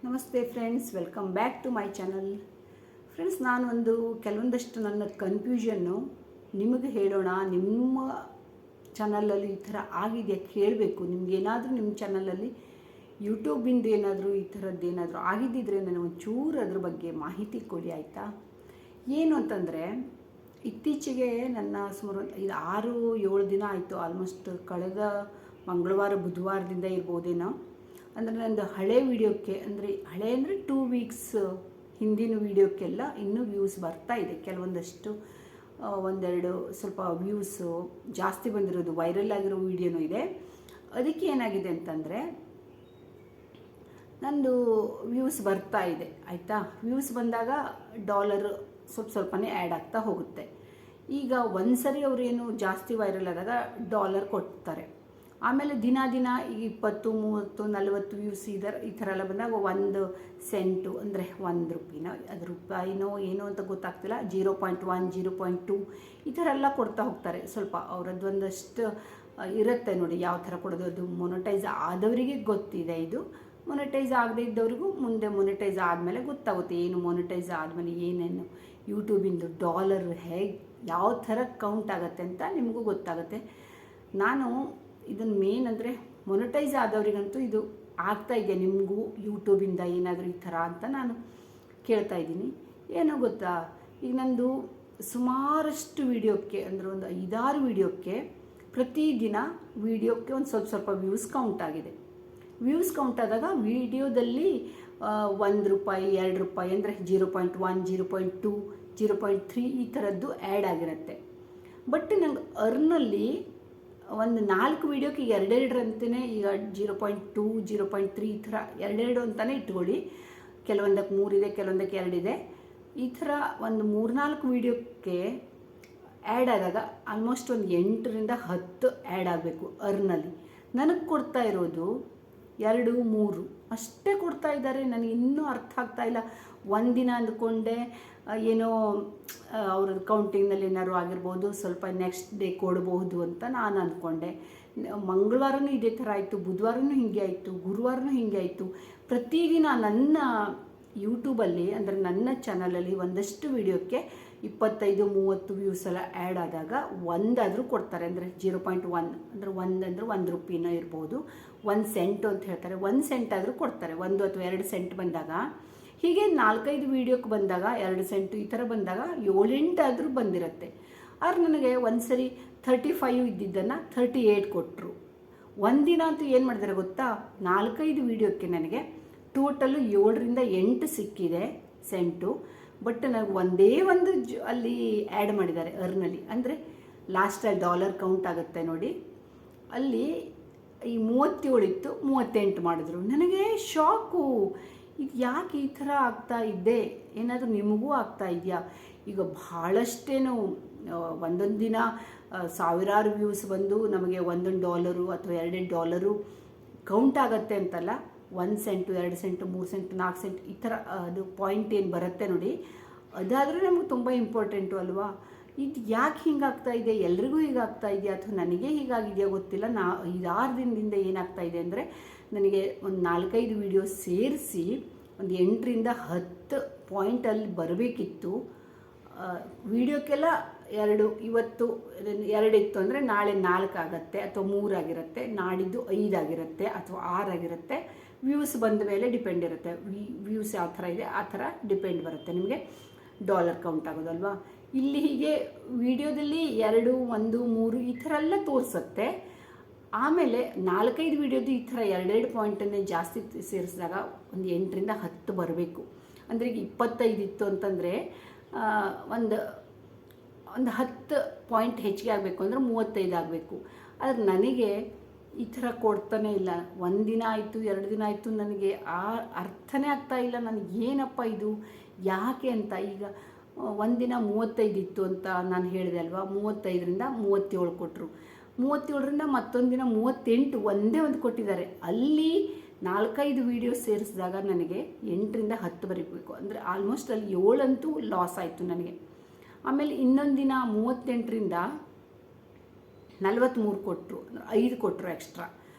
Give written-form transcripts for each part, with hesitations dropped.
ನಮಸ್ತೆ friends, welcome back to my channel. Friends, ನಾನು ಕೆಲವೊಂದಷ್ಟು ನನ್ನ ಕನ್ಫ್ಯೂಷನ್ನು ನಿಮಗೆ ಹೇಳೋಣ. ನಿಮ್ಮ ಚಾನಲಲ್ಲಿ ಈ ಥರ ಆಗಿದೆಯಾ ಕೇಳಬೇಕು. ನಿಮಗೇನಾದರೂ ನಿಮ್ಮ ಚಾನಲಲ್ಲಿ ಯೂಟ್ಯೂಬಿಂದ ಏನಾದರೂ ಈ ಥರದ್ದು ಏನಾದರೂ ಆಗಿದ್ದಿದ್ರೆ ನನಗೆ ಒಂಚೂರು ಅದ್ರ ಬಗ್ಗೆ ಮಾಹಿತಿ ಕೊಡಿ, ಆಯಿತಾ? ಏನು ಅಂತಂದರೆ, ಇತ್ತೀಚೆಗೆ ನನ್ನ ಸುಮಾರು 6-7 ದಿನ ಆಯಿತು, ಆಲ್ಮೋಸ್ಟ್ ಕಳೆದ ಮಂಗಳವಾರ ಬುಧವಾರದಿಂದ ಇರ್ಬೋದೇನೋ. ಅಂದರೆ ನಂದು ಹಳೆ ವೀಡಿಯೋಕ್ಕೆ, ಹಳೆ ಅಂದರೆ 2 ವೀಕ್ಸ್ ಹಿಂದಿನ ವೀಡಿಯೋಕ್ಕೆಲ್ಲ ಇನ್ನೂ ವ್ಯೂಸ್ ಬರ್ತಾ ಇದೆ. ಕೆಲವೊಂದಷ್ಟು ಒಂದೆರಡು ಸ್ವಲ್ಪ ವ್ಯೂಸು ಜಾಸ್ತಿ ಬಂದಿರೋದು, ವೈರಲ್ ಆಗಿರೋ ವೀಡಿಯೋನೂ ಇದೆ. ಅದಕ್ಕೆ ಏನಾಗಿದೆ ಅಂತಂದರೆ, ನಂದು ವ್ಯೂಸ್ ಬರ್ತಾ ಇದೆ, ಆಯಿತಾ? ವ್ಯೂಸ್ ಬಂದಾಗ ಡಾಲರ್ ಸ್ವಲ್ಪನೇ ಆ್ಯಡ್ ಆಗ್ತಾ ಹೋಗುತ್ತೆ. ಈಗ ಒಂದು ಸರಿ ಅವರೇನು ಜಾಸ್ತಿ ವೈರಲ್ ಆದಾಗ ಡಾಲರ್ ಕೊಡ್ತಾರೆ. ಆಮೇಲೆ ದಿನ ಈಗ 20, 30, 40 ವ್ಯೂಸ್ ಈ ಥರ ಎಲ್ಲ ಬಂದಾಗ 1 ಸೆಂಟು ಅಂದರೆ 1 ರೂಪಾಯಿನೋ, ಅದು ರೂಪಾಯಿನೋ ಏನೋ ಅಂತ ಗೊತ್ತಾಗ್ತಿಲ್ಲ, 0.1, 0.2 ಈ ಥರ ಎಲ್ಲ ಕೊಡ್ತಾ ಹೋಗ್ತಾರೆ. ಸ್ವಲ್ಪ ಅವರದ್ದು ಒಂದಷ್ಟು ಇರುತ್ತೆ ನೋಡಿ ಯಾವ ಥರ ಕೊಡೋದು. ಅದು ಮೊನಟೈಸ್ ಆದವರಿಗೆ ಗೊತ್ತಿದೆ, ಇದು ಮೊನಟೈಸ್ ಆಗದೇ ಇದ್ದವ್ರಿಗೂ ಮುಂದೆ ಮೊನಟೈಸ್ ಆದಮೇಲೆ ಗೊತ್ತಾಗುತ್ತೆ ಏನು ಮೊನಟೈಸ್ ಆದಮೇಲೆ ಏನೇನು ಯೂಟ್ಯೂಬಿಂದು ಡಾಲರ್ ಹೇಗೆ ಯಾವ ಥರ ಕೌಂಟ್ ಆಗುತ್ತೆ ಅಂತ ನಿಮಗೂ ಗೊತ್ತಾಗುತ್ತೆ. ನಾನು ಇದನ್ನು ಮೇನ್ ಅಂದರೆ ಮೊನಟೈಸ್ ಆದವರಿಗಂತೂ ಇದು ಆಗ್ತಾ ಇದೆ. ನಿಮಗೂ ಯೂಟ್ಯೂಬಿಂದ ಏನಾದರೂ ಈ ಥರ ಅಂತ ನಾನು ಕೇಳ್ತಾ ಇದ್ದೀನಿ. ಏನೋ ಗೊತ್ತಾ, ಈಗ ನಂದು ಸುಮಾರಷ್ಟು ವೀಡಿಯೋಕ್ಕೆ ಅಂದರೆ ಒಂದು 5-6 ವೀಡಿಯೋಕ್ಕೆ ಪ್ರತಿದಿನ ವೀಡಿಯೋಕ್ಕೆ ಒಂದು ಸ್ವಲ್ಪ ವ್ಯೂಸ್ ಕೌಂಟ್ ಆಗಿದೆ. ವ್ಯೂಸ್ ಕೌಂಟ್ ಆದಾಗ ವೀಡಿಯೋದಲ್ಲಿ 1 ರೂಪಾಯಿ, 2 ರೂಪಾಯಿ ಅಂದರೆ 0.1, 0.2, 0.3 ಈ ಥರದ್ದು ಆ್ಯಡ್ ಆಗಿರುತ್ತೆ. ಬಟ್ ನಂಗೆ ಅರ್ನಲ್ಲಿ ಒಂದು 4 ವೀಡಿಯೋಕ್ಕೆ 2 ಅಂತಲೇ, ಈಗ 0.2, 0.3 ಈ ಥರ 2 ಅಂತಲೇ ಇಟ್ಕೊಳ್ಳಿ. ಕೆಲವೊಂದಕ್ಕೆ 3 ಇದೆ, ಕೆಲವೊಂದಕ್ಕೆ 2 ಇದೆ. ಈ ಥರ ಒಂದು 3-4 ವೀಡಿಯೋಕ್ಕೆ ಆ್ಯಡ್ ಆದಾಗ ಆಲ್ಮೋಸ್ಟ್ ಒಂದು 8-10 ಆ್ಯಡ್ ಆಗಬೇಕು ಅರ್ನಲ್ಲಿ. ನನಗೆ ಕೊಡ್ತಾ ಇರೋದು 2-3 ಅಷ್ಟೇ ಕೊಡ್ತಾ ಇದ್ದಾರೆ. ನನಗೆ ಇನ್ನೂ ಅರ್ಥ ಆಗ್ತಾ ಇಲ್ಲ. ಒಂದಿನ ಅಂದ್ಕೊಂಡೆ ಏನೋ ಅವ್ರದ್ದು ಕೌಂಟಿಂಗ್ನಲ್ಲಿ ಏನಾದ್ರು ಆಗಿರ್ಬೋದು, ಸ್ವಲ್ಪ ನೆಕ್ಸ್ಟ್ ಡೇ ಕೊಡಬಹುದು ಅಂತ ನಾನು ಅಂದ್ಕೊಂಡೆ. ಮಂಗಳವಾರನೂ ಇದೇ ಥರ ಆಯಿತು, ಬುಧವಾರನೂ ಹೀಗೆ ಆಯಿತು, ಗುರುವಾರನೂ ಹೀಗೆ ಆಯಿತು. ಪ್ರತಿದಿನ ನನ್ನ ಯೂಟ್ಯೂಬಲ್ಲಿ ಅಂದರೆ ನನ್ನ ಚಾನಲಲ್ಲಿ ಒಂದಷ್ಟು ವೀಡಿಯೋಕ್ಕೆ 25-30 ವ್ಯೂಸ್ ಎಲ್ಲ ಆ್ಯಡ್ ಆದಾಗ ಒಂದಾದರೂ ಕೊಡ್ತಾರೆ. ಅಂದರೆ 0.1 ಅಂದರೆ 1 ರೂಪಾಯಿನೋ ಇರ್ಬೋದು, 1 ಸೆಂಟು ಅಂತ ಹೇಳ್ತಾರೆ. 1 ಸೆಂಟ್ ಆದರೂ ಕೊಡ್ತಾರೆ. 1 ಅಥವಾ 2 ಸೆಂಟ್ ಬಂದಾಗ, ಹೀಗೆ 4-5 ವೀಡಿಯೋಕ್ಕೆ ಬಂದಾಗ 2 ಸೆಂಟು ಈ ಥರ ಬಂದಾಗ 7-8 ಆದರೂ ಬಂದಿರುತ್ತೆ. ಆದ್ರೆ ನನಗೆ ಒಂದು ಸರಿ 35 ಇದ್ದಿದ್ದನ್ನು 38 ಕೊಟ್ಟರು. ಒಂದಿನ ಅಂತೂ ಏನು ಮಾಡಿದ್ದಾರೆ ಗೊತ್ತಾ, 4-5 ವೀಡಿಯೋಕ್ಕೆ ನನಗೆ ಟೋಟಲು 7-8 ಸಿಕ್ಕಿದೆ ಸೆಂಟು. ಬಟ್ ನನಗೆ ಒಂದೇ ಒಂದು ಅಲ್ಲಿ ಆ್ಯಡ್ ಮಾಡಿದ್ದಾರೆ ಅರ್ನಲ್ಲಿ. ಅಂದರೆ ಲಾಸ್ಟಲ್ಲಿ ಡಾಲರ್ ಕೌಂಟ್ ಆಗುತ್ತೆ ನೋಡಿ, ಅಲ್ಲಿ ಈ 37 ಇತ್ತು, 38 ಮಾಡಿದ್ರು. ನನಗೆ ಶಾಕು. ಇದು ಯಾಕೆ ಈ ಥರ ಆಗ್ತಾ ಇದ್ದೆ? ಏನಾದರೂ ನಿಮಗೂ ಆಗ್ತಾ ಇದೆಯಾ? ಈಗ ಭಾಳಷ್ಟೇನು ಒಂದೊಂದು ದಿನ ಸಾವಿರಾರು ವ್ಯೂಸ್ ಬಂದು ನಮಗೆ $1 ಅಥವಾ $2 ಕೌಂಟ್ ಆಗುತ್ತೆ ಅಂತಲ್ಲ, 1 ಸೆಂಟು, 2 ಸೆಂಟು, 3 ಸೆಂಟು, 4 ಸೆಂಟ್ ಈ ಥರ ಅದು ಪಾಯಿಂಟ್ ಏನು ಬರುತ್ತೆ ನೋಡಿ, ಅದಾದರೂ ನಮಗೆ ತುಂಬ ಇಂಪಾರ್ಟೆಂಟು ಅಲ್ವಾ? ಇದು ಯಾಕೆ ಹಿಂಗಾಗ್ತಾ ಇದೆ? ಎಲ್ರಿಗೂ ಹೀಗಾಗ್ತಾ ಇದೆಯಾ ಅಥವಾ ನನಗೆ ಹೀಗಾಗಿದೆಯಾ ಗೊತ್ತಿಲ್ಲ. 5-6 ದಿನದಿಂದ ಏನಾಗ್ತಾ ಇದೆ ಅಂದರೆ, ನನಗೆ ಒಂದು 4-5 ವೀಡಿಯೋ ಸೇರಿಸಿ ಒಂದು 8-10 ಪಾಯಿಂಟಲ್ಲಿ ಬರಬೇಕಿತ್ತು. ವೀಡಿಯೋಕ್ಕೆಲ್ಲ 2, ಇವತ್ತು 2 ಇತ್ತು ಅಂದರೆ ನಾಳೆ 4 ಆಗುತ್ತೆ ಅಥವಾ 3 ಆಗಿರುತ್ತೆ, ನಾಡಿದ್ದು 5 ಆಗಿರುತ್ತೆ ಅಥವಾ 6 ಆಗಿರುತ್ತೆ. ವ್ಯೂಸ್ ಬಂದ ಮೇಲೆ ಡಿಪೆಂಡ್ ಇರುತ್ತೆ. ವ್ಯೂಸ್ ಯಾವ ಥರ ಇದೆ ಆ ಥರ ಡಿಪೆಂಡ್ ಬರುತ್ತೆ ನಿಮಗೆ ಡಾಲರ್ ಕೌಂಟ್ ಆಗೋದಲ್ವಾ. ಇಲ್ಲಿ ಹೀಗೆ ವೀಡಿಯೋದಲ್ಲಿ 2, 1, 3 ಈ ಥರ ಎಲ್ಲ ತೋರಿಸುತ್ತೆ. ಆಮೇಲೆ 4-5 ವೀಡಿಯೋದು ಈ ಥರ 2 ಪಾಯಿಂಟನ್ನೇ ಜಾಸ್ತಿ ಸೇರಿಸಿದಾಗ ಒಂದು 8-10 ಬರಬೇಕು. ಅಂದರೆ ಈಗ 25 ಇತ್ತು ಅಂತಂದರೆ ಒಂದು 10 ಪಾಯಿಂಟ್ ಹೆಚ್ಚಿಗೆ ಆಗಬೇಕು ಅಂದರೆ 35 ಆಗಬೇಕು. ಆದರೆ ನನಗೆ ಈ ಥರ ಕೊಡ್ತಾನೆ ಇಲ್ಲ. 1 ದಿನ ಆಯಿತು, 2 ದಿನ ಆಯಿತು, ನನಗೆ ಅರ್ಥನೇ ಆಗ್ತಾ ಇಲ್ಲ. ನನಗೆ ಏನಪ್ಪ ಇದು ಯಾಕೆ ಅಂತ. ಈಗ ಒಂದಿನ 35 ಇತ್ತು ಅಂತ ನಾನು ಹೇಳಿದೆ ಅಲ್ವಾ, 35ರಿಂದ 37 ಕೊಟ್ಟರು. 37ರಿಂದ ಮತ್ತೊಂದು ದಿನ 38, ಒಂದೇ ಒಂದು ಕೊಟ್ಟಿದ್ದಾರೆ. ಅಲ್ಲಿ 4-5 ವೀಡಿಯೋ ಸೇರಿಸಿದಾಗ ನನಗೆ 8-10 ಬರೀಬೇಕು. ಅಂದರೆ ಆಲ್ಮೋಸ್ಟ್ ಅಲ್ಲಿ 7 ಅಂತೂ ಲಾಸ್ ಆಯಿತು ನನಗೆ. ಆಮೇಲೆ ಇನ್ನೊಂದು ದಿನ 38ರಿಂದ 43 ಕೊಟ್ಟರು, 5 ಕೊಟ್ಟರು ಎಕ್ಸ್ಟ್ರಾ.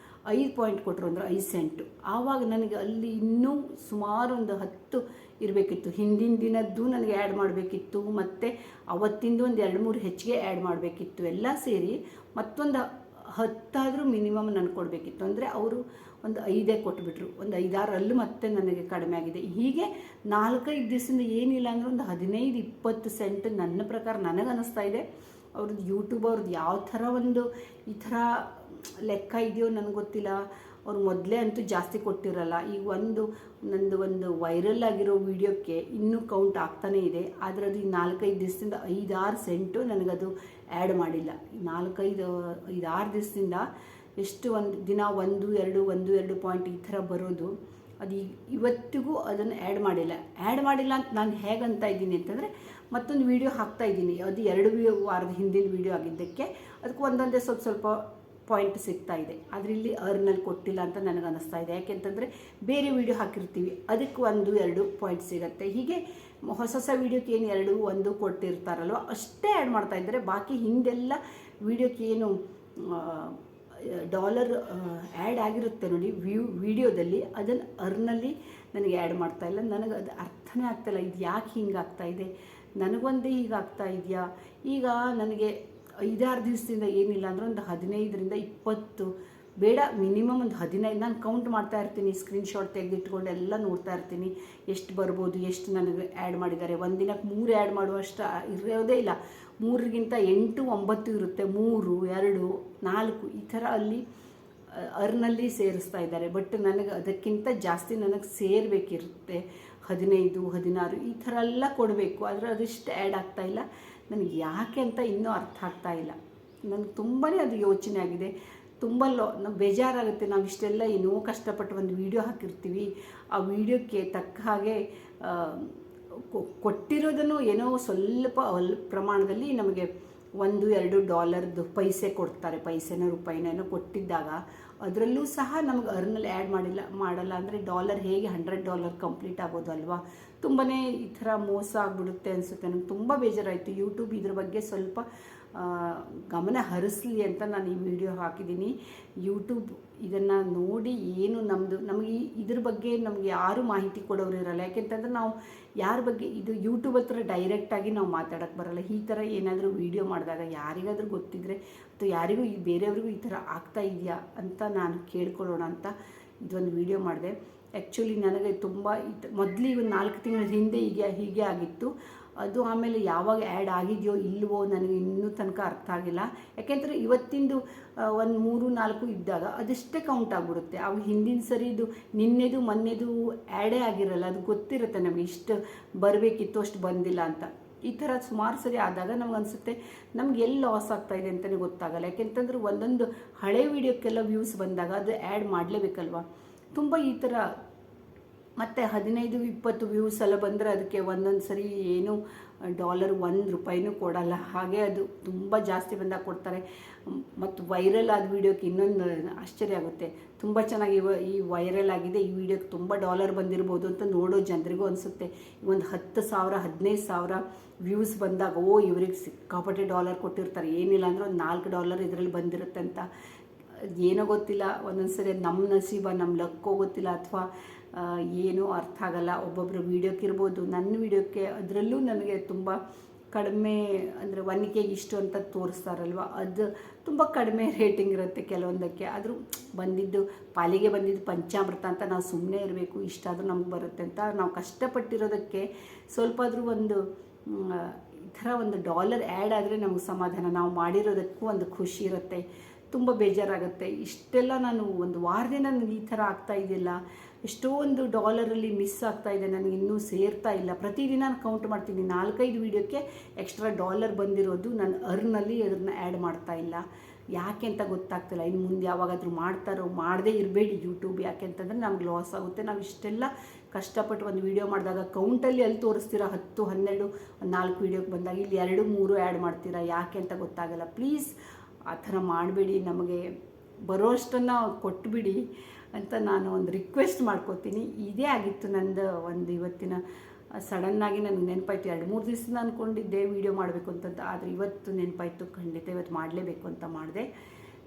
5 ಪಾಯಿಂಟ್ ಕೊಟ್ಟರು ಅಂದರೆ 5 ಸೆಂಟು. ಆವಾಗ ನನಗೆ ಅಲ್ಲಿ ಇನ್ನೂ ಸುಮಾರು ಒಂದು 10 ಇರಬೇಕಿತ್ತು. ಹಿಂದಿನ ದಿನದ್ದು ನನಗೆ ಆ್ಯಡ್ ಮಾಡಬೇಕಿತ್ತು, ಮತ್ತು ಅವತ್ತಿಂದು ಒಂದು 2-3 ಹೆಚ್ಚಿಗೆ ಆ್ಯಡ್ ಮಾಡಬೇಕಿತ್ತು. ಎಲ್ಲ ಸೇರಿ ಮತ್ತೊಂದು 10 ಆದರೂ ಮಿನಿಮಮ್ ನನಗೆ ಕೊಡಬೇಕಿತ್ತು. ಅಂದರೆ ಅವರು ಒಂದು 5 ಕೊಟ್ಬಿಟ್ರು. ಒಂದು 5-6 ಅಲ್ಲೂ ಮತ್ತೆ ನನಗೆ ಕಡಿಮೆ ಆಗಿದೆ. ಹೀಗೆ 4-5 ದಿವಸದಿಂದ ಏನಿಲ್ಲ ಅಂದರೆ ಒಂದು 15-20 ಸೆಂಟ್ ನನ್ನ ಪ್ರಕಾರ ನನಗನ್ನಿಸ್ತಾ ಇದೆ. ಅವ್ರದ್ದು ಯೂಟ್ಯೂಬ್ ಅವ್ರದ್ದು ಯಾವ ಥರ ಒಂದು ಈ ಥರ ಲೆಕ್ಕ ಇದೆಯೋ ನನಗೆ ಗೊತ್ತಿಲ್ಲ. ಅವ್ರು ಮೊದಲೇ ಅಂತೂ ಜಾಸ್ತಿ ಕೊಟ್ಟಿರಲ್ಲ. ಈಗ ನಂದು ಒಂದು ವೈರಲ್ ಆಗಿರೋ ವಿಡಿಯೋಕ್ಕೆ ಇನ್ನೂ ಕೌಂಟ್ ಆಗ್ತಾನೇ ಇದೆ. ಆದರೆ ಅದು ಈ 4-5 ದಿವಸದಿಂದ 5-6 ಸೆಂಟು ನನಗದು ಆ್ಯಡ್ ಮಾಡಿಲ್ಲ. 4-5-6 ದಿವಸದಿಂದ ಎಷ್ಟು ಒಂದು ದಿನ 1-2 ಪಾಯಿಂಟ್ ಈ ಥರ ಬರೋದು. ಅದು ಇವತ್ತಿಗೂ ಅದನ್ನು ಆ್ಯಡ್ ಮಾಡಿಲ್ಲ ಅಂತ ನಾನು ಹೇಗಂತ ಇದ್ದೀನಿ ಅಂತಂದರೆ, ಮತ್ತೊಂದು ವೀಡಿಯೋ ಹಾಕ್ತಾಯಿದ್ದೀನಿ. ಅದು 2 ವಾರದ ಹಿಂದಿನ ವೀಡಿಯೋ ಆಗಿದ್ದಕ್ಕೆ ಅದಕ್ಕೆ ಒಂದೊಂದೇ ಸ್ವಲ್ಪ ಪಾಯಿಂಟ್ ಸಿಗ್ತಾ ಇದೆ. ಆದರೆ ಇಲ್ಲಿ ಅರ್ನಲ್ಲಿ ಕೊಟ್ಟಿಲ್ಲ ಅಂತ ನನಗೆ ಅನ್ನಿಸ್ತಾ ಇದೆ. ಯಾಕೆಂತಂದರೆ ಬೇರೆ ವೀಡಿಯೋ ಹಾಕಿರ್ತೀವಿ, ಅದಕ್ಕೆ 1-2 ಪಾಯಿಂಟ್ ಸಿಗುತ್ತೆ. ಹೀಗೆ ಹೊಸ ವೀಡಿಯೋಕ್ಕೆ ಏನು 2-1 ಕೊಟ್ಟಿರ್ತಾರಲ್ವ ಅಷ್ಟೇ ಆ್ಯಡ್ ಮಾಡ್ತಾಯಿದ್ದಾರೆ. ಬಾಕಿ ಹಿಂದೆಲ್ಲ ವೀಡಿಯೋಕ್ಕೆ ಏನು ಡಾಲರ್ ಆ್ಯಡ್ ಆಗಿರುತ್ತೆ ನೋಡಿ ವಿಡಿಯೋದಲ್ಲಿ, ಅದನ್ನು ಅರ್ನಲ್ಲಿ ನನಗೆ ಆ್ಯಡ್ ಮಾಡ್ತಾಯಿಲ್ಲ. ನನಗೆ ಅದು ಅರ್ಥನೇ ಆಗ್ತಾಯಿಲ್ಲ. ಇದು ಯಾಕೆ ಹಿಂಗೆ ಆಗ್ತಾಯಿದೆ, ನನಗೊಂದೇ ಹೀಗಾಗ್ತಾ ಇದೆಯಾ? ಈಗ ನನಗೆ 5-6 ದಿವಸದಿಂದ ಏನಿಲ್ಲ ಅಂದರೆ ಒಂದು 15-20 ಬೇಡ, ಮಿನಿಮಮ್ ಒಂದು 15 ನಾನು ಕೌಂಟ್ ಮಾಡ್ತಾ ಇರ್ತೀನಿ. ಸ್ಕ್ರೀನ್ಶಾಟ್ ತೆಗೆದಿಟ್ಕೊಂಡು ಎಲ್ಲ ನೋಡ್ತಾ ಇರ್ತೀನಿ ಎಷ್ಟು ಬರ್ಬೋದು, ಎಷ್ಟು ನನಗೆ ಆ್ಯಡ್ ಮಾಡಿದ್ದಾರೆ. ಒಂದು ದಿನಕ್ಕೆ 3 ಆ್ಯಡ್ ಮಾಡುವಷ್ಟು ಇರೋದೇ ಇಲ್ಲ. 3ಗಿಂತ 8-9 ಇರುತ್ತೆ. 3, 2, 4 ಈ ಥರ ಅಲ್ಲಿ ಅರ್ನಲ್ಲಿ ಸೇರಿಸ್ತಾ ಇದ್ದಾರೆ. ಬಟ್ ನನಗೆ ಅದಕ್ಕಿಂತ ಜಾಸ್ತಿ ನನಗೆ ಸೇರಬೇಕಿರುತ್ತೆ. 15-16 ಈ ಥರ ಎಲ್ಲ ಕೊಡಬೇಕು. ಆದರೆ ಅದಿಷ್ಟು ಆ್ಯಡ್ ಆಗ್ತಾಯಿಲ್ಲ. ನನಗೆ ಯಾಕೆ ಅಂತ ಇನ್ನೂ ಅರ್ಥ ಆಗ್ತಾಯಿಲ್ಲ. ನನಗೆ ತುಂಬಾ ಅದು ಯೋಚನೆ ಆಗಿದೆ. ತುಂಬ ಬೇಜಾರಾಗುತ್ತೆ. ನಾವು ಇಷ್ಟೆಲ್ಲ ಏನೋ ಕಷ್ಟಪಟ್ಟು ಒಂದು ವೀಡಿಯೋ ಹಾಕಿರ್ತೀವಿ, ಆ ವಿಡಿಯೋಕ್ಕೆ ತಕ್ಕ ಹಾಗೆ ಕೊಟ್ಟಿರೋದನ್ನು ಏನೋ ಸ್ವಲ್ಪ ಪ್ರಮಾಣದಲ್ಲಿ ನಮಗೆ $1-2 ಪೈಸೆ ಕೊಡ್ತಾರೆ. ಪೈಸೆನೋ ರೂಪಾಯಿನೋ ಕೊಟ್ಟಿದ್ದಾಗ ಅದರಲ್ಲೂ ಸಹ ನಮಗೆ ಅರ್ನಲ್ಲಿ ಆ್ಯಡ್ ಮಾಡಲ್ಲ ಅಂದರೆ ಡಾಲರ್ ಹೇಗೆ $100 ಕಂಪ್ಲೀಟ್ ಆಗೋದು ಅಲ್ವಾ? ತುಂಬಾ ಈ ಥರ ಮೋಸ ಆಗಿಬಿಡುತ್ತೆ ಅನಿಸುತ್ತೆ. ನನಗೆ ತುಂಬ ಬೇಜಾರಾಯಿತು. ಯೂಟ್ಯೂಬ್ ಇದ್ರ ಬಗ್ಗೆ ಸ್ವಲ್ಪ ಗಮನ ಹರಿಸಲಿ ಅಂತ ನಾನು ಈ ವಿಡಿಯೋ ಹಾಕಿದ್ದೀನಿ. ಯೂಟ್ಯೂಬ್ ಇದನ್ನು ನೋಡಿ ಏನು ನಮಗೆ ಇದ್ರ ಬಗ್ಗೆ ನಮಗೆ ಯಾರೂ ಮಾಹಿತಿ ಕೊಡೋರು ಇರಲ್ಲ. ಯಾಕೆಂತಂದ್ರೆ ನಾವು ಯಾರ ಬಗ್ಗೆ ಇದು ಯೂಟ್ಯೂಬ್ ಹತ್ರ ಡೈರೆಕ್ಟಾಗಿ ನಾವು ಮಾತಾಡೋಕ್ಕೆ ಬರಲ್ಲ. ಈ ಥರ ಏನಾದರೂ ವೀಡಿಯೋ ಮಾಡಿದಾಗ ಯಾರಿಗಾದರೂ ಗೊತ್ತಿದ್ದರೆ ಅಥವಾ ಯಾರಿಗೂ ಬೇರೆಯವ್ರಿಗೂ ಈ ಥರ ಆಗ್ತಾ ಇದೆಯಾ ಅಂತ ನಾನು ಕೇಳ್ಕೊಳ್ಳೋಣ ಅಂತ ಇದೊಂದು ವೀಡಿಯೋ ಮಾಡಿದೆ. ಆ್ಯಕ್ಚುಲಿ ನನಗೆ ತುಂಬ ಮೊದಲಿಗೆ ಒಂದು 4 ತಿಂಗಳ ಹಿಂದೆ ಹೀಗೆ ಆಗಿತ್ತು. ಅದು ಆಮೇಲೆ ಯಾವಾಗ ಆ್ಯಡ್ ಆಗಿದೆಯೋ ಇಲ್ವೋ ನನಗೆ ಇನ್ನೂ ತನಕ ಅರ್ಥ ಆಗಿಲ್ಲ. ಯಾಕೆಂದರೆ ಇವತ್ತಿಂದು ಒಂದು 3-4 ಇದ್ದಾಗ ಅದಷ್ಟೇ ಕೌಂಟ್ ಆಗಿಬಿಡುತ್ತೆ. ಅವು ಹಿಂದಿನ ಸರಿದು ನಿನ್ನೆದು ಮೊನ್ನೆದು ಆ್ಯಡೇ ಆಗಿರಲ್ಲ. ಅದು ಗೊತ್ತಿರುತ್ತೆ ನಮಗೆ ಇಷ್ಟು ಬರಬೇಕಿತ್ತು ಅಷ್ಟು ಬಂದಿಲ್ಲ ಅಂತ. ಈ ಥರ ಸುಮಾರು ಸರಿ ಆದಾಗ ನಮಗನ್ಸುತ್ತೆ ನಮ್ಗೆ ಎಲ್ಲಿ ಲಾಸ್ ಆಗ್ತಾಯಿದೆ ಅಂತಲೇ ಗೊತ್ತಾಗಲ್ಲ. ಯಾಕೆಂತಂದ್ರೆ ಒಂದೊಂದು ಹಳೆ ವೀಡಿಯೋಕ್ಕೆಲ್ಲ ವ್ಯೂಸ್ ಬಂದಾಗ ಅದು ಆ್ಯಡ್ ಮಾಡಲೇಬೇಕಲ್ವ. ತುಂಬ ಈ ಥರ ಮತ್ತು 15-20 ವ್ಯೂಸ್ ಎಲ್ಲ ಬಂದರೆ ಅದಕ್ಕೆ ಒಂದೊಂದು ಸರಿ ಏನು $1 ಕೊಡಲ್ಲ. ಹಾಗೆ ಅದು ತುಂಬ ಜಾಸ್ತಿ ಬಂದಾಗ ಕೊಡ್ತಾರೆ. ಮತ್ತು ವೈರಲ್ ಆದ ವೀಡಿಯೋಕ್ಕೆ ಇನ್ನೊಂದು ಆಶ್ಚರ್ಯ ಆಗುತ್ತೆ. ತುಂಬ ಚೆನ್ನಾಗಿ ಈ ವೈರಲ್ ಆಗಿದೆ, ಈ ವಿಡಿಯೋಕ್ಕೆ ತುಂಬ $1 ಬಂದಿರ್ಬೋದು ಅಂತ ನೋಡೋ ಜನರಿಗೂ ಅನಿಸುತ್ತೆ. ಒಂದು 10,000 15,000 ವ್ಯೂಸ್ ಬಂದಾಗ ಇವ್ರಿಗೆ ಸಿಕ್ಕಾಪಟ್ಟೆ $1 ಕೊಟ್ಟಿರ್ತಾರೆ. ಏನಿಲ್ಲ ಅಂದರೆ ಒಂದು $4 ಇದರಲ್ಲಿ ಬಂದಿರುತ್ತೆ ಅಂತ. ಏನೋ ಗೊತ್ತಿಲ್ಲ, ಒಂದೊಂದು ಸರಿ ನಮ್ಮ ನಸೀಬ ನಮ್ಮ ಲಕ್ಕೋ ಗೊತ್ತಿಲ್ಲ, ಅಥವಾ ಏನೂ ಅರ್ಥ ಆಗಲ್ಲ. ಒಬ್ಬೊಬ್ಬರು ವೀಡಿಯೋಕ್ಕೆ ಇರ್ಬೋದು, ನನ್ನ ವೀಡಿಯೋಕ್ಕೆ ಅದರಲ್ಲೂ ನನಗೆ ತುಂಬ ಕಡಿಮೆ ಅಂದರೆ 1K ಇಷ್ಟು ಅಂತ ತೋರಿಸ್ತಾರಲ್ವ, ಅದು ತುಂಬ ಕಡಿಮೆ ರೇಟಿಂಗ್ ಇರುತ್ತೆ ಕೆಲವೊಂದಕ್ಕೆ. ಆದರೂ ಪಾಲಿಗೆ ಬಂದಿದ್ದು ಪಂಚಾಮೃತ ಅಂತ ನಾವು ಸುಮ್ಮನೆ ಇರಬೇಕು, ಇಷ್ಟಾದರೂ ನಮ್ಗೆ ಬರುತ್ತೆ ಅಂತ ನಾವು ಕಷ್ಟಪಟ್ಟಿರೋದಕ್ಕೆ ಸ್ವಲ್ಪ ಆದರೂ ಒಂದು ಈ ಥರ ಒಂದು $1 ಆ್ಯಡ್ ಆದರೆ ನಮಗೆ ಸಮಾಧಾನ. ನಾವು ಮಾಡಿರೋದಕ್ಕೂ ಒಂದು ಖುಷಿ ಇರುತ್ತೆ. ತುಂಬ ಬೇಜಾರಾಗುತ್ತೆ. ಇಷ್ಟೆಲ್ಲ ನಾನು ಒಂದು ವಾರದಿಂದ ನನಗೆ ಈ ಥರ ಆಗ್ತಾ ಇದೆಯಲ್ಲ, ಎಷ್ಟೊಂದು $1 ಮಿಸ್ ಆಗ್ತಾಯಿದೆ, ನನಗೆ ಇನ್ನೂ ಸೇರ್ತಾ ಇಲ್ಲ. ಪ್ರತಿದಿನ ನಾನು ಕೌಂಟ್ ಮಾಡ್ತೀನಿ. 4-5 ವೀಡಿಯೋಕ್ಕೆ ಎಕ್ಸ್ಟ್ರಾ $1 ಬಂದಿರೋದು ನಾನು ಅರ್ನಲ್ಲಿ ಅದನ್ನು ಆ್ಯಡ್ ಮಾಡ್ತಾ ಇಲ್ಲ. ಯಾಕೆ ಅಂತ ಗೊತ್ತಾಗ್ತಿಲ್ಲ. ಇನ್ನು ಮುಂದೆ ಯಾವಾಗಾದರೂ ಮಾಡದೇ ಇರಬೇಡಿ ಯೂಟ್ಯೂಬ್. ಯಾಕೆ ಅಂತಂದರೆ ನಮ್ಗೆ ಲಾಸ್ ಆಗುತ್ತೆ. ನಾವು ಇಷ್ಟೆಲ್ಲ ಕಷ್ಟಪಟ್ಟು ಒಂದು ವೀಡಿಯೋ ಮಾಡಿದಾಗ ಕೌಂಟಲ್ಲಿ ಅಲ್ಲಿ ತೋರಿಸ್ತೀರಾ 10, 12, 4 ವೀಡಿಯೋಕ್ಕೆ ಬಂದಾಗ ಇಲ್ಲಿ 2, 3 ಆ್ಯಡ್ ಮಾಡ್ತೀರಾ. ಯಾಕೆ ಅಂತ ಗೊತ್ತಾಗಲ್ಲ. ಪ್ಲೀಸ್ ಆ ಥರ ಮಾಡಬೇಡಿ. ನಮಗೆ ಬರೋಷ್ಟನ್ನು ಕೊಟ್ಬಿಡಿ ಅಂತ ನಾನು ಒಂದು ರಿಕ್ವೆಸ್ಟ್ ಮಾಡ್ಕೋತೀನಿ. ಇದೇ ಆಗಿತ್ತು ನಂದು ಒಂದು ಇವತ್ತಿನ ಸಡನ್ನಾಗಿ ನನಗೆ ನೆನಪಾಯ್ತು. 2-3 ದಿವಸ ಅಂದ್ಕೊಂಡಿದ್ದೆ ವೀಡಿಯೋ ಮಾಡಬೇಕು ಅಂತ. ಆದರೆ ಇವತ್ತು ನೆನಪಾಯಿತು, ಖಂಡಿತ ಇವತ್ತು ಮಾಡಲೇಬೇಕು ಅಂತ ಮಾಡಿದೆ.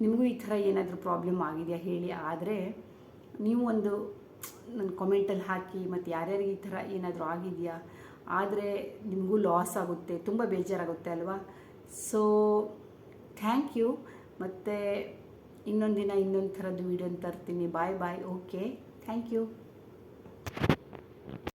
ನಿಮಗೂ ಈ ಥರ ಏನಾದರೂ ಪ್ರಾಬ್ಲಮ್ ಆಗಿದೆಯಾ ಹೇಳಿ. ಆದರೆ ನೀವು ಒಂದು ನನ್ನ ಕಾಮೆಂಟಲ್ಲಿ ಹಾಕಿ, ಮತ್ತು ಯಾರ್ಯಾರಿಗೆ ಈ ಥರ ಏನಾದರೂ ಆಗಿದೆಯಾ, ಆದರೆ ನಿಮಗೂ ಲಾಸ್ ಆಗುತ್ತೆ, ತುಂಬ ಬೇಜಾರಾಗುತ್ತೆ ಅಲ್ವಾ. So thank you. ಮತ್ತು ಇನ್ನೊಂದು ದಿನ ಇನ್ನೊಂದು ಥರದ್ದು ವೀಡಿಯೋನ ತರ್ತೀನಿ. Bye bye. Okay, thank you.